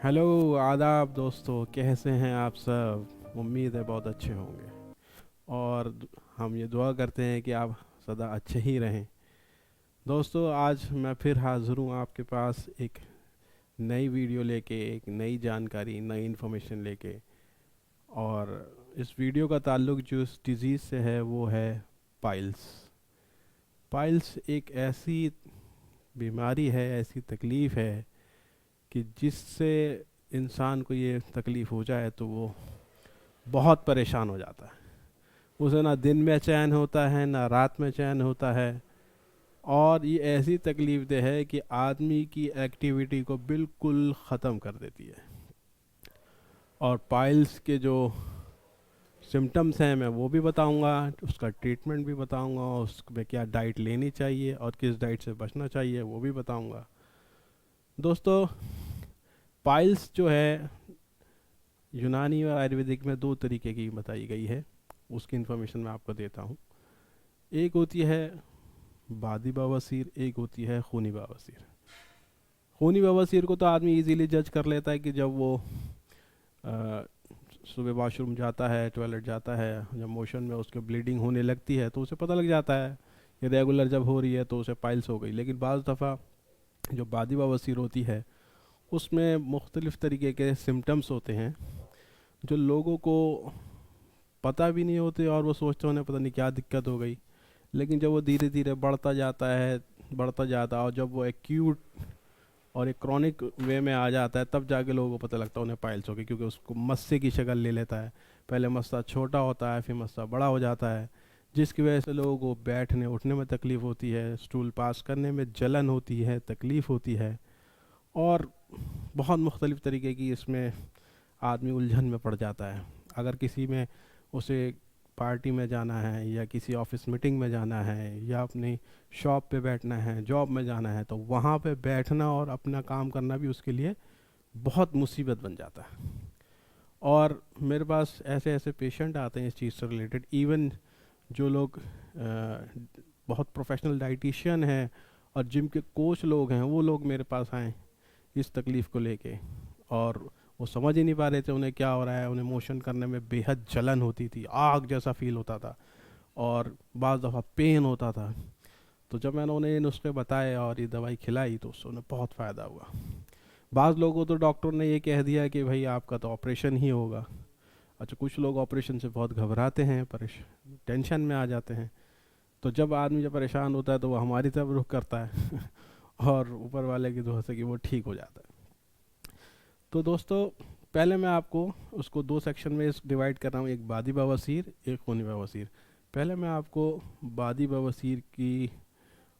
Hello आदाब दोस्तों, कैसे हैं आप सब। उम्मीद है बहुत अच्छे होंगे। और हम ये दुआ करते हैं कि आप सदा अच्छे ही रहें। दोस्तों, आज मैं फिर हाज़िर हूँ आपके पास एक नई वीडियो लेके, एक नई जानकारी, नई इन्फॉर्मेशन लेके। और इस वीडियो का ताल्लुक़ जो इस डिज़ीज़ से है वो है पाइल्स। पाइल्स एक ऐसी बीमारी है, ऐसी तकलीफ़ है कि जिससे इंसान को ये तकलीफ़ हो जाए तो वो बहुत परेशान हो जाता है। उसे ना दिन में चैन होता है, ना रात में चैन होता है। और ये ऐसी तकलीफ दे है कि आदमी की एक्टिविटी को बिल्कुल ख़त्म कर देती है। और पाइल्स के जो सिम्टम्स हैं मैं वो भी बताऊंगा, उसका ट्रीटमेंट भी बताऊंगा, उसमें क्या डाइट लेनी चाहिए और किस डाइट से बचना चाहिए वो भी बताऊंगा। दोस्तों, पाइल्स जो है यूनानी और आयुर्वेदिक में दो तरीके की बताई गई है। उसकी इन्फॉर्मेशन मैं आपको देता हूँ। एक होती है बादी बवासीर, एक होती है खूनी बवासीर। खूनी बवासीर को तो आदमी इजीली जज कर लेता है कि जब वो सुबह वॉशरूम जाता है, टॉयलेट जाता है, जब मोशन में उसके ब्लीडिंग होने लगती है तो उसे पता लग जाता है कि रेगुलर जब हो रही है तो उसे पाइल्स हो गई। लेकिन बाज़ दफ़ा जो बादी बवासीर होती है उसमें मुख्तलिफ़ तरीके के सिम्टम्स होते हैं जो लोगों को पता भी नहीं होते और वो सोचते होने पता नहीं क्या दिक्कत हो गई। लेकिन जब वो धीरे धीरे बढ़ता जाता है, बढ़ता जाता है, और जब वो एक्यूट और एक क्रॉनिक वे में आ जाता है तब जाके लोगों को पता लगता है उन्हें पाइल्स हो गई, क्योंकि उसको मस्से की शक्ल ले लेता है। पहले मस्सा छोटा होता है, फिर मस्सा बड़ा हो जाता है, जिसकी वजह से लोगों को बैठने उठने में तकलीफ़ होती है, स्टूल पास करने में जलन होती है, तकलीफ़ होती है। और बहुत मुख्तलिफ़ तरीके की इसमें आदमी उलझन में पड़ जाता है। अगर किसी में उसे पार्टी में जाना है या किसी ऑफिस मीटिंग में जाना है या अपनी शॉप पे बैठना है, जॉब में जाना है, तो वहाँ पे बैठना और अपना काम करना भी उसके लिए बहुत मुसीबत बन जाता है। और मेरे पास ऐसे ऐसे पेशेंट आते हैं इस चीज़ से रिलेटेड। इवन जो लोग बहुत प्रोफेशनल डाइटिशियन हैं और जिम के कोच लोग हैं, वो लोग मेरे पास आए इस तकलीफ़ को लेके। और वो समझ ही नहीं पा रहे थे उन्हें क्या हो रहा है। उन्हें मोशन करने में बेहद जलन होती थी, आग जैसा फील होता था, और बाज़ दफ़ा पेन होता था। तो जब मैंने उन्हें ये नुस्खे बताए और ये दवाई खिलाई तो उससे उन्हें बहुत फ़ायदा हुआ। बाज़ लोगों को तो डॉक्टर ने ये कह दिया कि भाई आपका तो ऑपरेशन ही होगा। अच्छा, कुछ लोग ऑपरेशन से बहुत घबराते हैं, टेंशन में आ जाते हैं। तो जब परेशान होता है तो वो हमारी तरफ रुख करता है और ऊपर वाले की दुआ से कि वो ठीक हो जाता है। तो दोस्तों, पहले मैं आपको उसको दो सेक्शन में डिवाइड कर रहा हूँ, एक बादी बवासीर, एक खूनी बवासीर। पहले मैं आपको बादी बवासीर की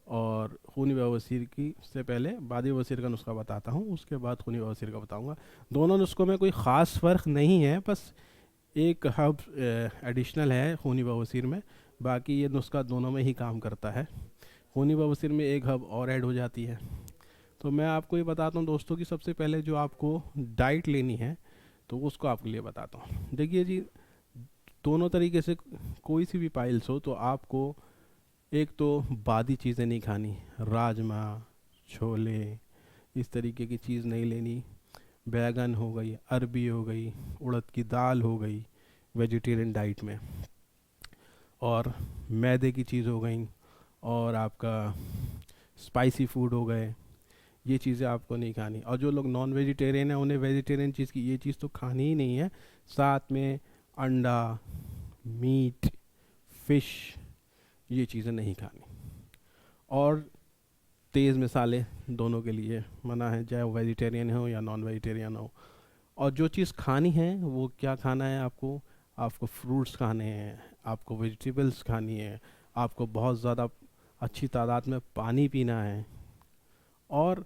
और खूनी बवासीर की से पहले बादी बवासीर का नुस्खा बताता हूँ, उसके बाद खूनी बवासीर का बताऊँगा। दोनों नुस्खों में कोई ख़ास फ़र्क नहीं है, बस एक हर्ब एडिशनल है खूनी बवासीर में। बाकी ये नुस्खा दोनों में ही काम करता है। खूनी बवासीर में एक हर्ब और ऐड हो जाती है। तो मैं आपको ये बताता हूँ दोस्तों कि सबसे पहले जो आपको डाइट लेनी है तो उसको आपके लिए बताता हूँ। देखिए जी, दोनों तरीके से कोई सी भी पाइल्स हो तो आपको एक तो बादी चीज़ें नहीं खानी, राजमा, छोले, इस तरीके की चीज़ नहीं लेनी। बैगन हो गई, अरबी हो गई, उड़द की दाल हो गई वेजिटेरियन डाइट में, और मैदे की चीज़ हो गई, और आपका स्पाइसी फूड हो गए, ये चीज़ें आपको नहीं खानी। और जो लोग नॉन वेजिटेरियन हैं उन्हें वेजिटेरियन चीज़ की ये चीज़ तो खानी ही नहीं है। साथ में अंडा, मीट, फिश, ये चीज़ें नहीं खानी। और तेज़ मसाले दोनों के लिए मना है, चाहे वो वेजिटेरियन हो या नॉन वेजिटेरियन हो। और जो चीज़ खानी है वो क्या खाना है आपको, आपको फ्रूट्स खाने हैं, आपको वेजिटेबल्स खानी है, आपको बहुत ज़्यादा अच्छी तादाद में पानी पीना है। और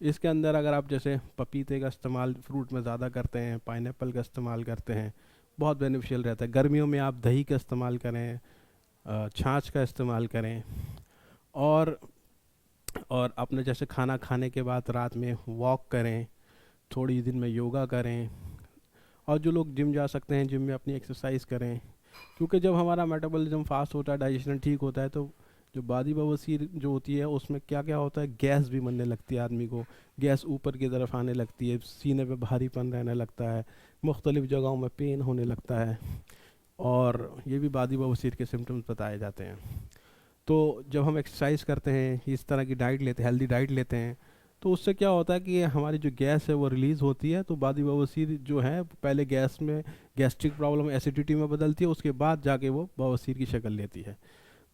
इसके अंदर अगर आप जैसे पपीते का इस्तेमाल फ्रूट में ज़्यादा करते हैं, पाइनएप्पल का इस्तेमाल करते हैं, बहुत बेनिफिशियल रहता है। गर्मियों में आप दही का इस्तेमाल करें, छाछ का इस्तेमाल करें। और और अपने जैसे खाना खाने के बाद रात में वॉक करें, थोड़ी दिन में योगा करें। और जो लोग जिम जा सकते हैं जिम में अपनी एक्सरसाइज करें, क्योंकि जब हमारा मेटाबॉलिज्म फास्ट होता है, डाइजेशन ठीक होता है, तो जो बादी बवासीर जो होती है उसमें क्या क्या होता है, गैस भी बनने लगती है आदमी को, गैस ऊपर की तरफ आने लगती है, सीने पे भारीपन रहने लगता है, मुख्तलिफ़ जगहों में पेन होने लगता है, और ये भी बादी बवासीर के सिम्टम्स बताए जाते हैं। तो जब हम एक्सरसाइज करते हैं, इस तरह की डाइट लेते हैं, हेल्दी डाइट लेते हैं, तो उससे क्या होता है कि हमारी जो गैस है वो रिलीज़ होती है, तो बादी बवासीर जो है पहले गैस में, गैस्ट्रिक प्रॉब्लम एसिडिटी में बदलती है, उसके बाद जाके वो बवासीर की शक्ल लेती है।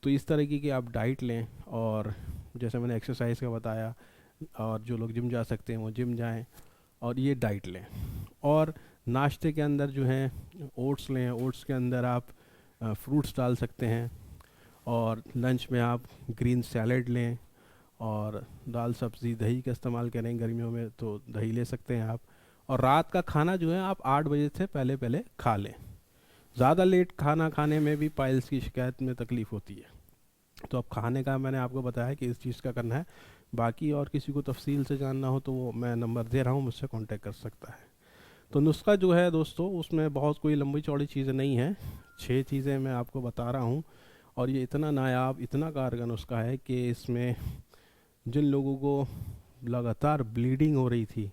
तो इस तरीके की आप डाइट लें, और जैसे मैंने एक्सरसाइज का बताया, और जो लोग जिम जा सकते हैं वो जिम जाएं और ये डाइट लें। और नाश्ते के अंदर जो है ओट्स लें, ओट्स के अंदर आप फ्रूट्स डाल सकते हैं, और लंच में आप ग्रीन सैलेड लें, और दाल सब्ज़ी दही का इस्तेमाल करें, गर्मियों में तो दही ले सकते हैं आप। और रात का खाना जो है आप 8 बजे से पहले पहले खा लें। ज़्यादा लेट खाना खाने में भी पाइल्स की शिकायत में तकलीफ़ होती है। तो अब खाने का मैंने आपको बताया कि इस चीज़ का करना है। बाकी और किसी को तफसील से जानना हो तो वो मैं नंबर दे रहा हूँ, मुझसे कांटेक्ट कर सकता है। तो नुस्खा जो है दोस्तों, उसमें बहुत कोई लंबी चौड़ी चीज़ें नहीं हैं, 6 चीज़ें मैं आपको बता रहा हूँ। और ये इतना नायाब, इतना कारगर नुस्खा है कि इसमें जिन लोगों को लगातार ब्लीडिंग हो रही थी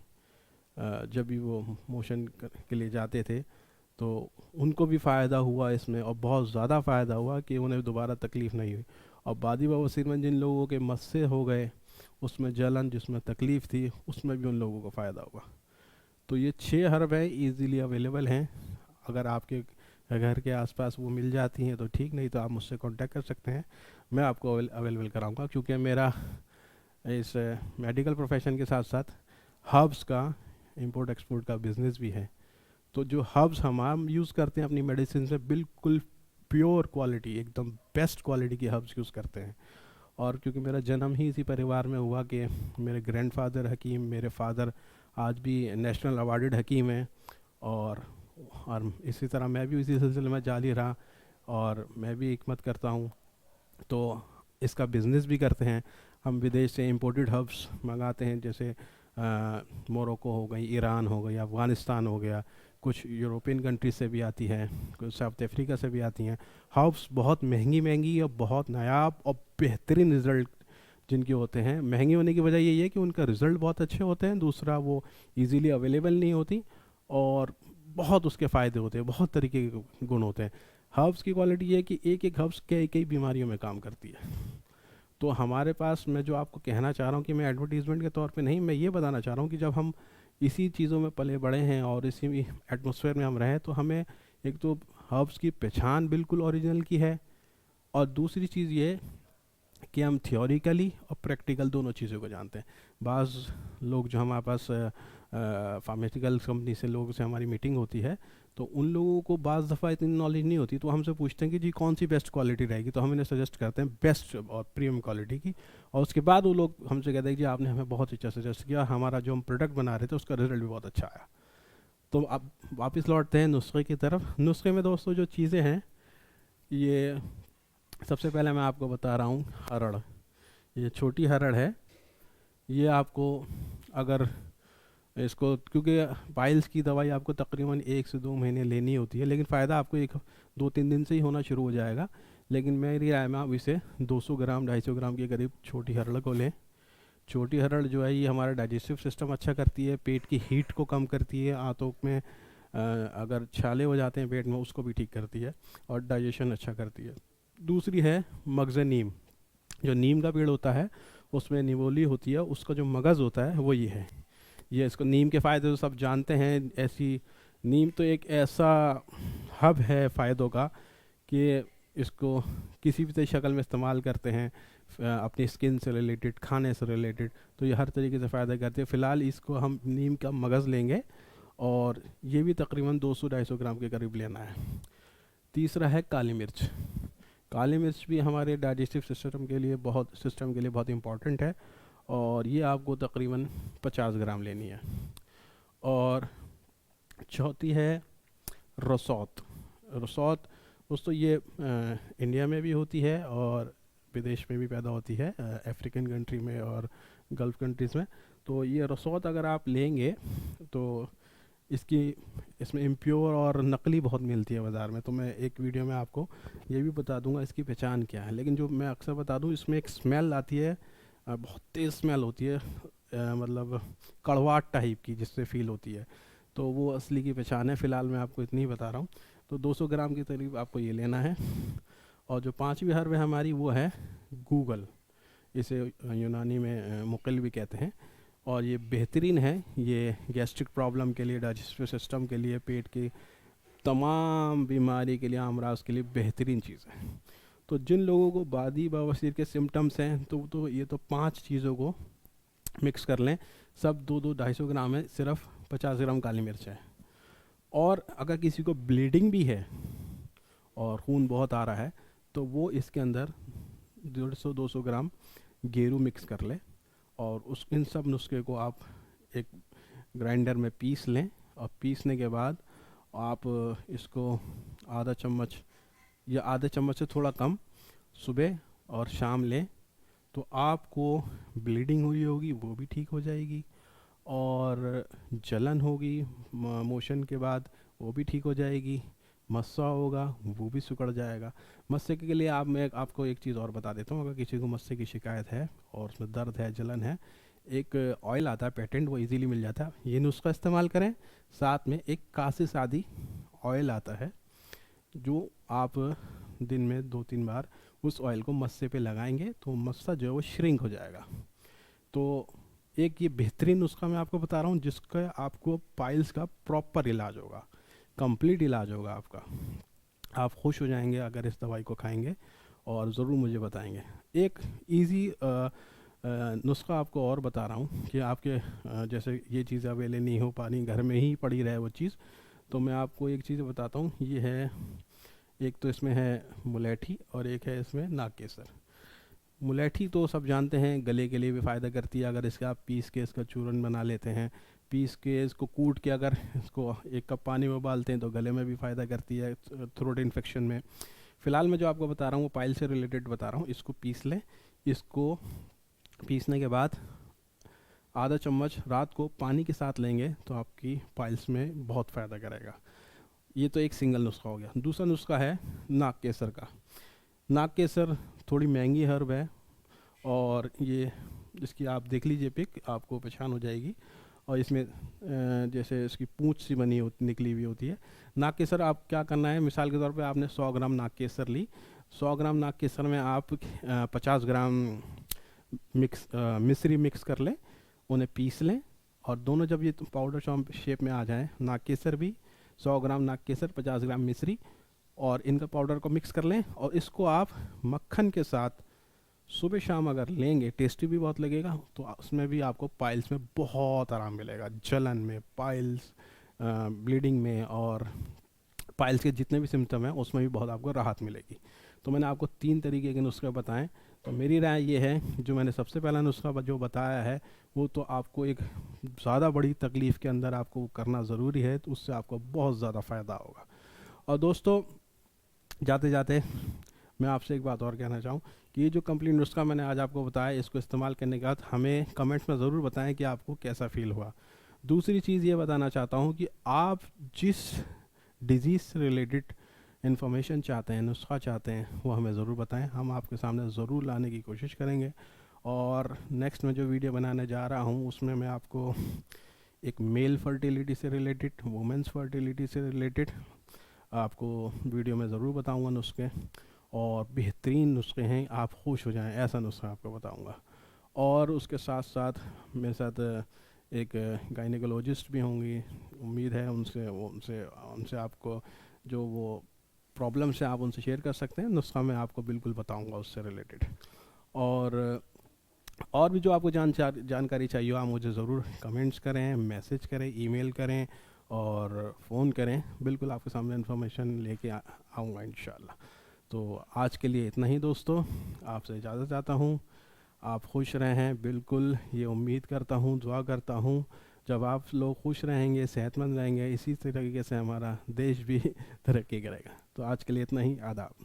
जब भी वो मोशन के लिए जाते थे, तो उनको भी फ़ायदा हुआ इसमें, और बहुत ज़्यादा फ़ायदा हुआ कि उन्हें दोबारा तकलीफ़ नहीं हुई। और बादी बवासीर में जिन लोगों के मस्से हो गए, उसमें जलन जिसमें तकलीफ़ थी, उसमें भी उन लोगों को फ़ायदा हुआ। तो ये 6 हर्ब हैं, ईज़िली अवेलेबल हैं। अगर आपके घर के आसपास वो मिल जाती हैं तो ठीक, नहीं तो आप मुझसे कांटेक्ट कर सकते हैं, मैं आपको अवेलेबल कराऊंगा। क्योंकि मेरा इस मेडिकल प्रोफेशन के साथ साथ हर्ब्स का इंपोर्ट एक्सपोर्ट का बिज़नेस भी है। तो जो हर्ब्स हम यूज़ करते हैं अपनी मेडिसिन से, बिल्कुल प्योर क्वालिटी, एकदम बेस्ट क्वालिटी की हर्ब्स यूज़ करते हैं। और क्योंकि मेरा जन्म ही इसी परिवार में हुआ कि मेरे ग्रैंडफादर हकीम, मेरे फादर आज भी नेशनल अवार्डेड हकीम हैं, और इसी तरह मैं भी इसी सिलसिले में जारी रहा, और मैं भी हिकमत करता हूँ। तो इसका बिज़नेस भी करते हैं हम, विदेश से इंपोर्टेड हर्ब्स मंगाते हैं, जैसे मोरक्को हो गई, ईरान हो गई, अफ़गानिस्तान हो गया, कुछ यूरोपियन कंट्रीज से भी आती हैं, कुछ साउथ अफ्रीका से भी आती हैं। हर्ब्स बहुत महंगी महंगी और बहुत नायाब और बेहतरीन रिज़ल्ट जिनके होते हैं। महंगी होने की वजह यही है कि उनका रिज़ल्ट बहुत अच्छे होते हैं, दूसरा वो इजीली अवेलेबल नहीं होती, और बहुत उसके फ़ायदे होते हैं, बहुत तरीके के गुण होते हैं। हर्ब्स की क्वालिटी ये है कि एक एक हर्ब्स कई कई बीमारियों में काम करती है। तो हमारे पास, मैं जो आपको कहना चाह रहा हूँ कि मैं एडवर्टीज़मेंट के तौर पे नहीं, मैं ये बताना चाह रहा हूँ कि जब हम इसी चीज़ों में पले बड़े हैं और इसी एटमॉस्फेयर में हम रहें, तो हमें एक तो हर्ब्स की पहचान बिल्कुल ओरिजिनल की है, और दूसरी चीज़ ये कि हम थियोरिकली और प्रैक्टिकल दोनों चीज़ों को जानते हैं। बाज़ लोग जो हमारे पास फार्मास्यूटिकल कंपनी से लोगों से हमारी मीटिंग होती है, तो उन लोगों को बाज़ दफ़ा इतनी नॉलेज नहीं होती, तो हमसे पूछते हैं कि जी कौन सी बेस्ट क्वालिटी रहेगी, तो हम इन्हें सजेस्ट करते हैं बेस्ट और प्रीमियम क्वालिटी की। और उसके बाद वो लोग हमसे कहते हैं कि जी आपने हमें बहुत अच्छा सजेस्ट किया, हमारा जो हम प्रोडक्ट बना रहे थे उसका रिजल्ट भी बहुत अच्छा आया। तो अब वापस लौटते हैं नुस्खे की तरफ। नुस्खे में दोस्तों जो चीज़ें हैं, ये सबसे पहले मैं आपको बता रहा हूँ हरड़। ये छोटी हरड़ है, ये आपको, अगर इसको, क्योंकि पाइल्स की दवाई आपको तकरीबन 1 से 2 महीने लेनी होती है, लेकिन फ़ायदा आपको 1-2-3 दिन से ही होना शुरू हो जाएगा। लेकिन मेरी राय में आप इसे 200 ग्राम 250 ग्राम के करीब छोटी हरड़ को लें। छोटी हरड़ जो है ये हमारा डाइजेस्टिव सिस्टम अच्छा करती है, पेट की हीट को कम करती है, आंतों में अगर छाले हो जाते हैं पेट में उसको भी ठीक करती है, और डाइजेशन अच्छा करती है। दूसरी है मगज़ नीम। जो नीम का पेड़ होता है उसमें निवोली होती है, उसका जो मगज़ होता है वो ये है। ये इसको, नीम के फ़ायदे तो सब जानते हैं। ऐसी नीम तो एक ऐसा हब है फ़ायदों का कि इसको किसी भी शक्ल में इस्तेमाल करते हैं, अपनी स्किन से रिलेटेड, खाने से रिलेटेड, तो ये हर तरीके से फ़ायदा करते हैं। फ़िलहाल इसको हम नीम का मगज़ लेंगे, और ये भी तकरीबन 200-250 ग्राम के करीब लेना है। तीसरा है काली मिर्च। काली मिर्च भी हमारे डाइजेस्टिव सिस्टम के लिए बहुत इंपॉर्टेंट है, और ये आपको तकरीबन 50 ग्राम लेनी है। और चौथी है रसौत। रसौत दोस्तों ये इंडिया में भी होती है और विदेश में भी पैदा होती है, अफ्रीकन कंट्री में और गल्फ़ कंट्रीज़ में। तो ये रसौत अगर आप लेंगे तो اس میں امپیور اور نقلی بہت ملتی ہے بازار میں، تو میں ایک ویڈیو میں آپ کو یہ بھی بتا دوں گا اس کی پہچان کیا ہے. لیکن جو میں اکثر بتا دوں، اس میں ایک اسمیل آتی ہے، بہت تیز اسمیل ہوتی ہے، مطلب کڑواہٹ ٹائپ کی جس سے فیل ہوتی ہے، تو وہ اصلی کی پہچان ہے. فی الحال میں آپ کو اتنی ہی بتا رہا ہوں. تو 200 گرام کے قریب آپ کو یہ لینا ہے. اور جو پانچویں حرف ہے ہماری وہ ہے گوگل، اسے یونانی میں مقل بھی کہتے ہیں. اور یہ بہترین ہے، یہ گیسٹرک پرابلم کے لیے، ڈائجسٹو سسٹم کے لیے، پیٹ کی تمام بیماری کے لیے، امراض کے لیے بہترین چیز ہے. تو جن لوگوں کو بادی بواسیر کے سمٹمس ہیں تو یہ تو 5 چیزوں کو مکس کر لیں. سب 2-2 250 گرام ہے، صرف 50 گرام کالی مرچ ہے. اور اگر کسی کو بلیڈنگ بھی ہے اور خون بہت آ رہا ہے تو وہ اس کے اندر 150-200 گرام گیرو مکس کر لے، اور ان سب نسخے کو آپ ایک گرائنڈر میں پیس لیں. اور پیسنے کے بعد آپ اس کو آدھا چمچ یا آدھے چمچ سے تھوڑا کم صبح اور شام لیں، تو آپ کو بلیڈنگ ہوئی ہوگی وہ بھی ٹھیک ہو جائے گی، اور جلن ہوگی موشن کے بعد وہ بھی ٹھیک ہو جائے گی، مسّا ہوگا وہ بھی سکڑ جائے گا. مسّے کے لیے میں آپ کو ایک چیز اور بتا دیتا ہوں. اگر کسی کو مسّے کی شکایت ہے اور اس میں درد ہے، جلن ہے، ایک آئل آتا ہے پیٹنٹ، وہ ایزیلی مل جاتا ہے، یہ نسخہ استعمال کریں. ساتھ میں ایک کاسس آدھی آئل آتا ہے، جو آپ دن میں 2-3 بار اس آئل کو مسّے پہ لگائیں گے تو مسّا جو ہے وہ شرنک ہو جائے گا. تو ایک یہ بہترین نسخہ میں آپ کو بتا رہا ہوں جس کا آپ کو پائلز کا پراپر علاج ہوگا، کمپلیٹ علاج ہوگا آپ کا. آپ خوش ہو جائیں گے اگر اس دوائی کو کھائیں گے، اور ضرور مجھے بتائیں گے. ایک ایزی نسخہ آپ کو اور بتا رہا ہوں کہ آپ کے جیسے یہ چیز اویلیبل نہیں ہو پانی، گھر میں ہی پڑی رہے وہ چیز، تو میں آپ کو ایک چیز بتاتا ہوں. یہ ہے، ایک تو اس میں ہے ملیٹھی اور ایک ہے اس میں ناگ کیسر. ملیٹھی تو سب جانتے ہیں گلے کے لیے بھی فائدہ کرتی ہے. اگر اس کا آپ پیس کے اس کا چورن بنا لیتے ہیں، پیس کے اس کو کوٹ کے اگر اس کو 1 کپ پانی میں ابالتے ہیں تو گلے میں بھی فائدہ کرتی ہے، تھروٹ انفیکشن میں. فی الحال میں جو آپ کو بتا رہا ہوں وہ پائل سے ریلیٹڈ بتا رہا ہوں. اس کو پیس لیں. اس کو پیسنے کے بعد آدھا چمچ رات کو پانی کے ساتھ لیں گے تو آپ کی پائلس میں بہت فائدہ کرے گا. یہ تو ایک سنگل نسخہ ہو گیا. دوسرا نسخہ ہے ناگ کیسر کا. ناگ کیسر تھوڑی مہنگی ہرب ہے، اور یہ اس کی آپ دیکھ لیجئے پک، آپ کو پہچان ہو جائے گی. اور اس میں جیسے اس کی پونچھ سی بنی نکلی ہوئی ہوتی ہے. ناگ کیسر آپ کیا کرنا ہے، مثال کے طور پہ آپ نے 100 گرام ناگ کیسر لی. 100 گرام ناگ کیسر میں آپ 50 گرام مصری مکس کر لیں، انہیں پیس لیں. اور دونوں جب یہ پاؤڈر شیپ میں آ جائیں، ناگ کیسر بھی 100 گرام ناگ کیسر، 50 گرام مصری، اور ان کا پاؤڈر کو مکس کر لیں. اور اس کو آپ مکھن کے ساتھ صبح شام اگر لیں گے، ٹیسٹی بھی بہت لگے گا. تو اس میں بھی آپ کو پائلس میں بہت آرام ملے گا، جلن میں، پائلس بلیڈنگ میں، اور پائلس کے جتنے بھی سمٹم ہیں اس میں بھی بہت آپ کو راحت ملے گی. تو میں نے آپ کو 3 طریقے کے نسخے بتائیں. تو میری رائے یہ ہے، جو میں نے سب سے پہلا نسخہ جو بتایا ہے وہ تو آپ کو ایک زیادہ بڑی تکلیف کے اندر آپ کو کرنا ضروری ہے، تو اس سے آپ کو بہت زیادہ فائدہ ہوگا. اور دوستو، جاتے جاتے میں آپ سے ایک بات اور کہنا چاہوں کہ یہ جو کمپلیٹ نسخہ میں نے آج آپ کو بتایا، اس کو استعمال کرنے کے بعد ہمیں کمنٹس میں ضرور بتائیں کہ آپ کو کیسا فیل ہوا. دوسری چیز یہ بتانا چاہتا ہوں کہ آپ جس ڈیزیز سے ریلیٹڈ انفارمیشن چاہتے ہیں، نسخہ چاہتے ہیں، وہ ہمیں ضرور بتائیں. ہم آپ کے سامنے ضرور لانے کی کوشش کریں گے. اور نیکسٹ میں جو ویڈیو بنانے جا رہا ہوں اس میں آپ کو ایک میل فرٹیلیٹی سے ریلیٹڈ، وومنس فرٹیلیٹی سے ریلیٹڈ آپ کو ویڈیو میں ضرور بتاؤں گا نسخے. اور بہترین نسخے ہیں، آپ خوش ہو جائیں ایسا نسخہ آپ کو بتاؤں گا. اور اس کے ساتھ ساتھ میرے ساتھ ایک گائنیکولوجسٹ بھی ہوں گی. امید ہے ان سے آپ کو جو وہ پرابلمس ہیں آپ ان سے شیئر کر سکتے ہیں. نسخہ میں آپ کو بالکل بتاؤں گا اس سے ریلیٹڈ. اور بھی جو آپ کو جانکاری چاہیے ہو، آپ مجھے ضرور کمنٹس کریں، میسج کریں، ای میل کریں اور فون کریں. بالکل آپ کے سامنے انفارمیشن لے کے آؤں گا انشاءاللہ. تو آج کے لیے اتنا ہی دوستو، آپ سے اجازت چاہتا ہوں. آپ خوش رہیں، بالکل یہ امید کرتا ہوں، دعا کرتا ہوں. جب آپ لوگ خوش رہیں گے، صحت مند رہیں گے، اسی طریقے سے ہمارا دیش بھی ترقی کرے گا. تو آج کے لیے اتنا ہی. آداب.